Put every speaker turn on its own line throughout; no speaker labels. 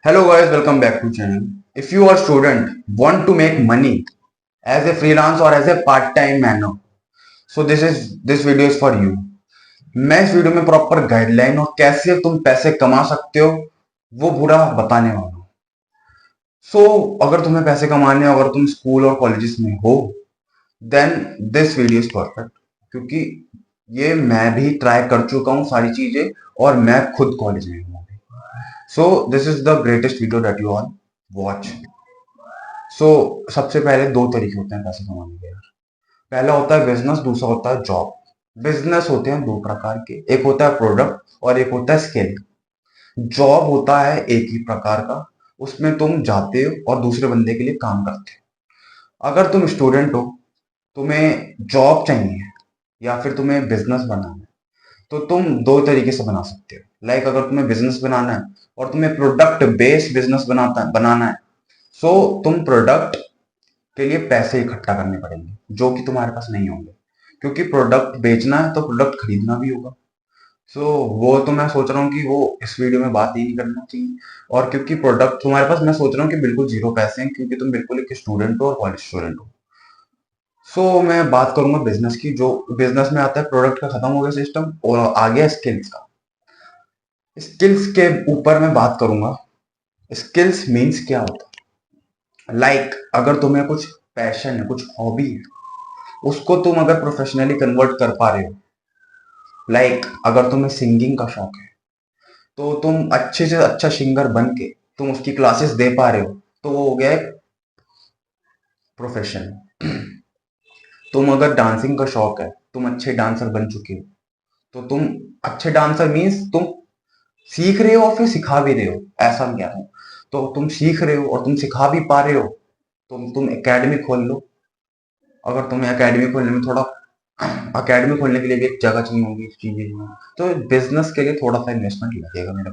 Hello guys, welcome back to channel. If you are student want to make money as a freelance or as a part time manner, so this video is for you. मैं इस video में proper guideline और कैसे तुम पैसे कमा सकते हो वो पूरा बताने वाला हूँ. अगर तुम्हें पैसे कमाने अगर तुम स्कूल और कॉलेजेस में हो then this video is perfect, क्योंकि ये मैं भी ट्राई कर चुका हूँ सारी चीजें और मैं खुद कॉलेज में हूँ. This is the greatest video that you all watch. सबसे पहले दो तरीके होते हैं पैसे कमाने के. पहला होता है बिजनेस, दूसरा होता है जॉब. बिजनेस होते हैं दो प्रकार के, एक होता है प्रोडक्ट और एक होता है स्किल. जॉब होता है एक ही प्रकार का, उसमें तुम जाते हो और दूसरे बंदे के लिए काम करते हो. अगर तुम स्टूडेंट हो, तुम्हें जॉब चाहिए या फिर तुम्हें बिजनेस बनाना है, तो तुम दो तरीके से बना सकते हो. अगर तुम्हें बिजनेस बनाना है और तुम्हें प्रोडक्ट बेस्ड बिजनेस बनाना है, तुम प्रोडक्ट के लिए पैसे इकट्ठा करने पड़ेंगे जो कि तुम्हारे पास नहीं होंगे, क्योंकि प्रोडक्ट बेचना है तो प्रोडक्ट खरीदना भी होगा. वो तो मैं सोच रहा हूँ कि वो इस वीडियो में बात ही नहीं करना चाहिए. और क्योंकि प्रोडक्ट तुम्हारे पास, मैं सोच रहा हूँ कि बिल्कुल जीरो पैसे हैं, क्योंकि तुम बिल्कुल एक स्टूडेंट हो और कॉलेज स्टूडेंट हो. मैं बात करूंगा बिजनेस की. जो बिजनेस में आता है, प्रोडक्ट का खत्म हो गया सिस्टम और आ गया स्किल्स का. स्किल्स के ऊपर मैं बात करूंगा. स्किल्स मीन्स क्या होता है. अगर तुम्हें कुछ पैशन है, कुछ हॉबी है, उसको तुम अगर प्रोफेशनली कन्वर्ट कर पा रहे हो. अगर तुम्हें सिंगिंग का शौक है, तो तुम अच्छे से अच्छा सिंगर बन के तुम उसकी क्लासेस दे पा रहे हो, तो वो हो गया एक प्रोफेशन. तुम अगर डांसिंग का शौक है, तुम अच्छे डांसर बन चुके हो, तो तुम अच्छे डांसर मीन्स तुम सीख रहे हो और फिर सिखा भी रहे हो, ऐसा मैं कह रहा हूँ. तो तुम सीख रहे हो और तुम सिखा भी पा रहे हो, तो तुम एकेडमी खोल लो. अगर तुम्हें एकेडमी खोलने में थोड़ा अकेडमी खोलने के लिए भी एक जगह चाहिए होगी, चीजें चाहिए, तो बिजनेस के लिए थोड़ा सा इन्वेस्टमेंट लगेगा मेरा.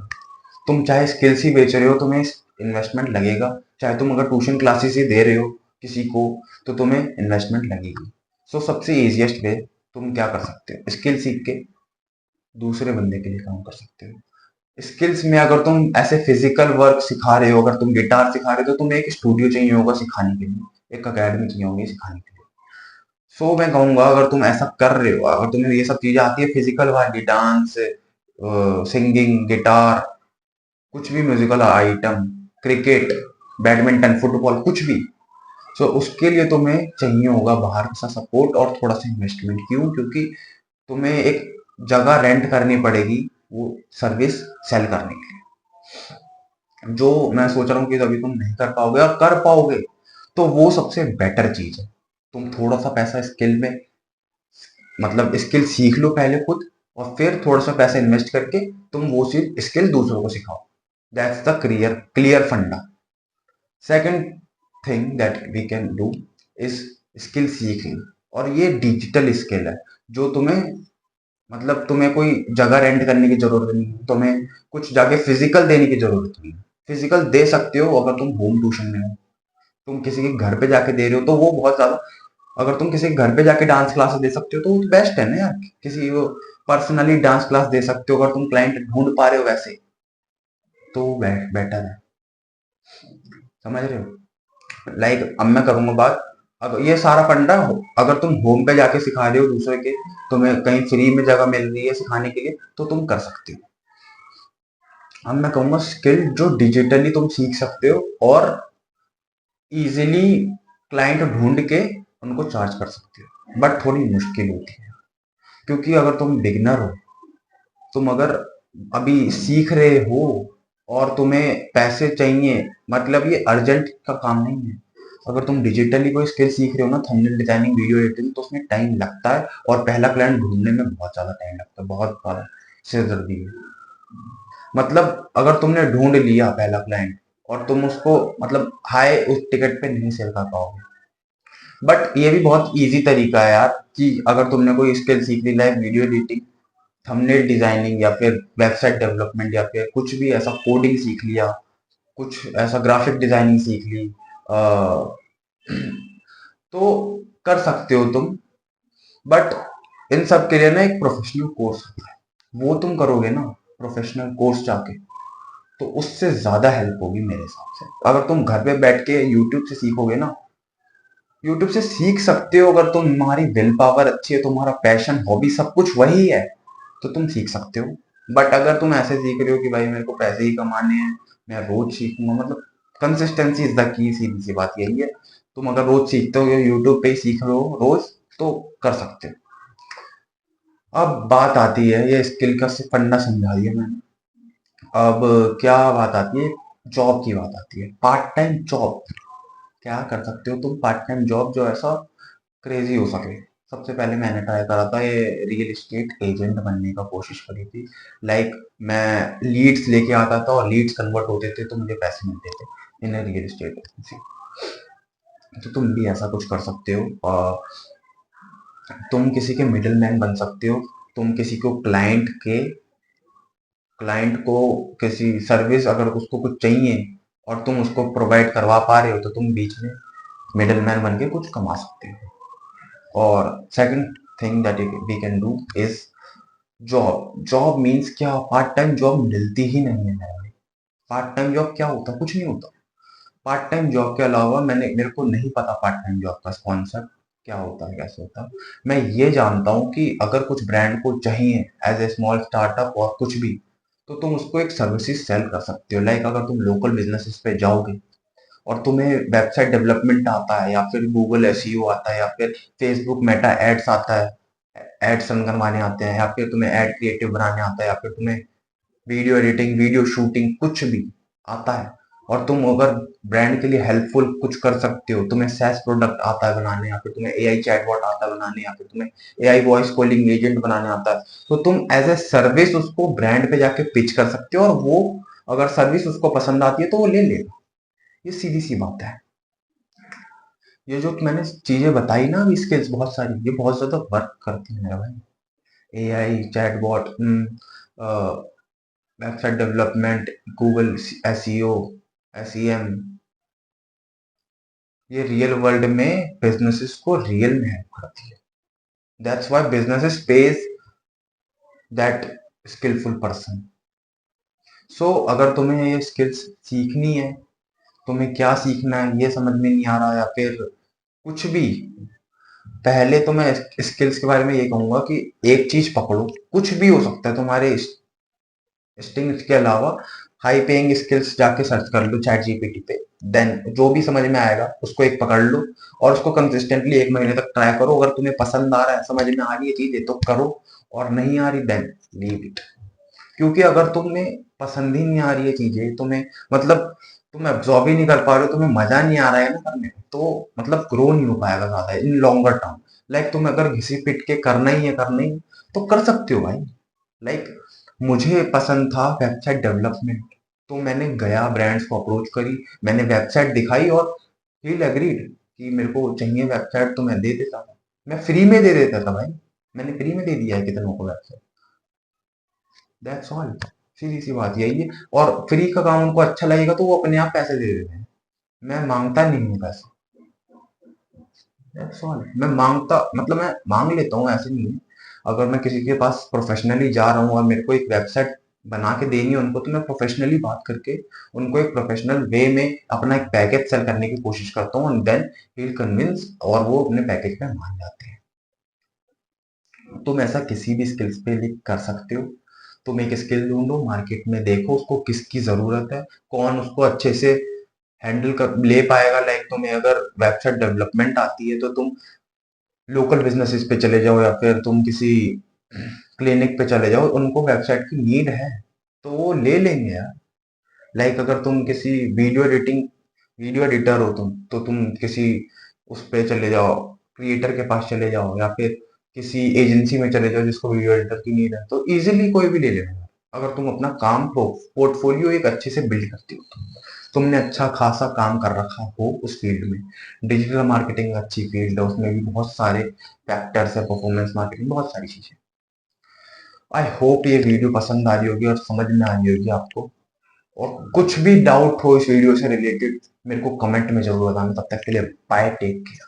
तुम चाहे स्किल्स ही बेच रहे हो, तुम्हें इन्वेस्टमेंट लगेगा. चाहे तुम अगर ट्यूशन क्लासेस ही दे रहे हो किसी को, तो तुम्हें इन्वेस्टमेंट लगेगी. सबसे इजिएस्ट वे, तुम क्या कर सकते हो, स्किल सीख के दूसरे बंदे के लिए काम कर सकते हो. स्किल्स में अगर तुम ऐसे फिजिकल वर्क सिखा रहे हो, अगर तुम गिटार सिखा रहे हो, तो तुम्हें एक स्टूडियो चाहिए होगा सिखाने के लिए, एक अकेडमी चाहिए होगी सिखाने के लिए. मैं कहूंगा, अगर तुम ऐसा कर रहे हो, अगर तुम्हें ये सब चीजें आती है फिजिकल वाली, डांस, सिंगिंग, गिटार, कुछ भी musical item, cricket, badminton, football, कुछ भी, उसके लिए तुम्हें चाहिए होगा बाहर का सपोर्ट और थोड़ा सा इन्वेस्टमेंट. क्यों? क्योंकि तुम्हें एक जगह रेंट करनी पड़ेगी वो सर्विस सेल करने के लिए, जो मैं सोच रहा हूँ कि अभी तुम नहीं कर पाओगे, और कर पाओगे तो वो सबसे बेटर चीज है. तुम थोड़ा सा पैसा स्किल में, स्किल सीख लो पहले खुद, और फिर थोड़ा सा पैसा इन्वेस्ट करके तुम वो चीज स्किल दूसरों को सिखाओ. That's the clear clear funda. Second thing that we can do is skill सीखिंग. और ये डिजिटल स्किल है, जो तुम्हें, तुम्हें कोई जगह रेंट करने की जरूरत नहीं है, तुम्हें कुछ जाके फिजिकल देने की जरूरत नहीं है. फिजिकल दे सकते हो अगर तुम होम ट्यूशन में हो, तुम किसी के घर पे जाके दे रहे हो तो वो बहुत ज्यादा. अगर तुम किसी के घर पे जाके डांस क्लास दे सकते हो तो वो बेस्ट है ना यार. किसी को पर्सनली डांस क्लास दे सकते हो, अगर तुम क्लाइंट ढूंढ पा रहे हो वैसे, तो बेटर है. समझ रहे हो? अब मैं करूंगा बात. अब ये सारा फंडा हो, अगर तुम होम पे जाके सिखा रहे हो दूसरे के, तुम्हें कहीं फ्री में जगह मिल रही है सिखाने के लिए, तो तुम कर सकते हो. अब मैं कहूंगा स्किल जो डिजिटली तुम सीख सकते हो और इजीली क्लाइंट ढूंढ के उनको चार्ज कर सकते हो, बट थोड़ी मुश्किल होती है. क्योंकि अगर तुम बिगनर हो, तुम अगर अभी सीख रहे हो और तुम्हें पैसे चाहिए, ये अर्जेंट का काम नहीं है. अगर तुम डिजिटली कोई स्किल सीख रहे हो ना, थंबनेल डिजाइनिंग, वीडियो एडिटिंग, तो उसमें टाइम लगता है और पहला क्लाइंट ढूंढने में बहुत ज्यादा टाइम लगता है, बहुत ज्यादा सिरदर्दी है. अगर तुमने ढूंढ लिया पहला क्लाइंट और तुम उसको हाई उस टिकट पे नहीं सेल कर पाओगे. बट ये भी बहुत इजी तरीका है यार, कि अगर तुमने कोई स्किल सीख ली, like video editing, thumbnail designing, या फिर वेबसाइट डेवलपमेंट, या फिर कुछ भी ऐसा कोडिंग सीख लिया, कुछ ऐसा ग्राफिक डिजाइनिंग सीख ली, तो कर सकते हो तुम. बट इन सब के लिए ना एक प्रोफेशनल कोर्स होता है, वो तुम करोगे ना प्रोफेशनल कोर्स जाके, तो उससे ज्यादा हेल्प होगी मेरे हिसाब से। अगर तुम घर पे बैठ के यूट्यूब से सीखोगे ना, यूट्यूब से सीख सकते हो, अगर तुम्हारी विल पावर अच्छी है, तुम्हारा पैशन हॉबी सब कुछ वही है, तो तुम सीख सकते हो। बट अगर तुम ऐसे सीख रहे हो कि भाई मेरे को पैसे ही कमाने हैं, मैं रोज सीखूंगा, मतलब कंसिस्टेंसी इज द की, सीधी सी बात यही है। तुम अगर रोज सीखते हो, यूट्यूब पे ही सीख रहे हो रोज, तो कर सकते हो। अब बात आती है, ये स्किल का सिर्फ फंडा समझा दिया मैंने। अब क्या बात आती है, जॉब की बात आती है। पार्ट टाइम जॉब क्या कर सकते हो तुम, पार्ट टाइम जॉब जो ऐसा क्रेजी हो सके। सबसे पहले मैंने ट्राई करा था, ये रियल एस्टेट एजेंट बनने का कोशिश करी थी। लाइक मैं लीड्स लेके आता था और लीड्स कन्वर्ट होते थे तो मुझे पैसे मिलते थे इन रियल एस्टेट एजेंसी। तो तुम भी ऐसा कुछ कर सकते हो, और तुम किसी के मिडिल मैन बन सकते हो। तुम किसी को क्लाइंट को किसी सर्विस अगर उसको कुछ चाहिए और तुम उसको प्रोवाइड करवा पा रहे हो, तो तुम बीच में मिडिल मैन बन के कुछ कमा सकते हो। और second thing that we can do is job. Job means क्या, पार्ट टाइम जॉब मिलती ही नहीं है मेरे भाई। पार्ट टाइम जॉब क्या होता है, कुछ नहीं होता। पार्ट टाइम जॉब के अलावा मेरे को नहीं पता पार्ट टाइम जॉब का कॉन्सेप्ट क्या होता है, कैसे होता है। मैं ये जानता हूँ कि अगर कुछ ब्रांड को चाहिए एज ए स्मॉल स्टार्टअप और कुछ भी, तो तुम उसको एक सर्विसेज सेल कर सकते हो। लाइक अगर तुम लोकल बिजनेसेस पे जाओगे और तुम्हें वेबसाइट डेवलपमेंट आता है, या फिर गूगल एसईओ आता है, या फिर फेसबुक मेटा एड्स आता है, एड्स रन करवाने आते हैं, या फिर तुम्हें एड क्रिएटिव बनाने आता है, या फिर तुम्हें वीडियो एडिटिंग, वीडियो शूटिंग कुछ भी आता है, और तुम अगर ब्रांड के लिए हेल्पफुल कुछ कर सकते हो, तुम्हें सैस प्रोडक्ट आता है बनाने, या फिर तुम्हें एआई चैटबॉट आता है बनाने, या फिर तुम्हें एआई वॉइस कॉलिंग एजेंट बनाने आता है, तो तुम एज ए सर्विस उसको ब्रांड पे जाके पिच कर सकते हो, और वो अगर सर्विस उसको पसंद आती है तो वो ले लेगा। ये सीधी सी बात है। ये जो मैंने चीजें बताई ना अभी, स्किल्स बहुत सारी, ये बहुत ज्यादा वर्क करती है मेरा भाई। AI chatbot, website development, Google SEO, SEM, ये रियल वर्ल्ड में बिजनेसेस को रियल में हेल्प करती है। That's why businesses pays that skilful person. So अगर तुम्हें ये स्किल्स सीखनी है, तुम्हें क्या सीखना है ये समझ में नहीं आ रहा, या फिर कुछ भी, पहले तो मैं स्किल्स के बारे में ये कहूंगा कि एक चीज पकड़ो। कुछ भी हो सकता है तुम्हारे स्टिंग्स के अलावा। हाई पेइंग स्किल्स जाके सर्च कर लो चैट जीपीटी पे, देन जो भी समझ में आएगा उसको एक पकड़ लो, और उसको कंसिस्टेंटली 1 महीने तक ट्राई करो। अगर तुम्हें पसंद आ रहा है, समझ में आ रही है चीजें, तो करो, और नहीं आ रही देन लीव इट। क्योंकि अगर तुम्हें पसंद ही नहीं आ रही है चीजें, तुम्हें मतलब तुम एब्जॉर्ब ही नहीं कर पा रहे हो, तुम्हें मजा नहीं आ रहा है ना करने में, तो मतलब ग्रो नहीं हो पाएगा ज्यादा इन लॉन्गर टर्म। लाइक तुम्हें अगर घिसी पिट के करना ही है, करना ही, तो कर सकते हो भाई। लाइक मुझे पसंद था वेबसाइट डेवलपमेंट, तो मैंने गया ब्रांड्स को अप्रोच करी, मैंने वेबसाइट दिखाई, और ही एग्रीड कि मेरे को चाहिए वेबसाइट, तो मैं दे देता था। मैं फ्री में दे देता था भाई, मैंने फ्री में दे दिया है कितनों को वेबसाइट। दैट्स ऑल, सीधी सी बात यही है। और फ्री का काम उनको अच्छा लगेगा तो वो अपने आप पैसे दे देते हैं। मैं मांगता नहीं हूँ पैसे। That's all. मैं मांगता मतलब मैं मांग लेता हूँ, ऐसे नहीं है। अगर मैं किसी के पास प्रोफेशनली जा रहा हूँ और मेरे को एक वेबसाइट बना के देनी है उनको, तो मैं प्रोफेशनली बात करके उनको एक प्रोफेशनल वे में अपना एक पैकेज सेल करने की कोशिश करता हूँ, and then he will convince, और वो अपने पैकेज में मान जाते हैं। तुम ऐसा किसी भी स्किल्स पे कर सकते हो। तुम एक स्किल ढूंढो, मार्केट में देखो उसको किसकी जरूरत है, कौन उसको अच्छे से हैंडल कर ले पाएगा। लाइक तुम्हें अगर वेबसाइट डेवलपमेंट आती है, तो तुम लोकल बिजनेसेस पे चले जाओ, या फिर तुम किसी क्लिनिक पे चले जाओ, उनको वेबसाइट की नीड है तो वो ले लेंगे यार। लाइक अगर तुम किसी वीडियो एडिटर हो तुम, तो तुम किसी उस पे चले जाओ, क्रिएटर के पास चले जाओ, या फिर किसी एजेंसी में चले जाओ जिसको वीडियो एडिटर की नीड है, तो इजीली कोई भी ले लेगा। अगर तुम अपना काम पोर्टफोलियो एक अच्छे से बिल्ड करते हो, तुमने अच्छा खासा काम कर रखा हो उस फील्ड में। डिजिटल मार्केटिंग अच्छी फील्ड है, उसमें भी बहुत सारे फैक्टर्स है, परफॉर्मेंस मार्केटिंग, बहुत सारी चीजें। आई होप ये वीडियो पसंद आ रही होगी और समझ में आ रही होगी आपको। और कुछ भी डाउट हो इस वीडियो से रिलेटेड, मेरे को कमेंट में जरूर बताना। तब तक के लिए बाय, टेक केयर।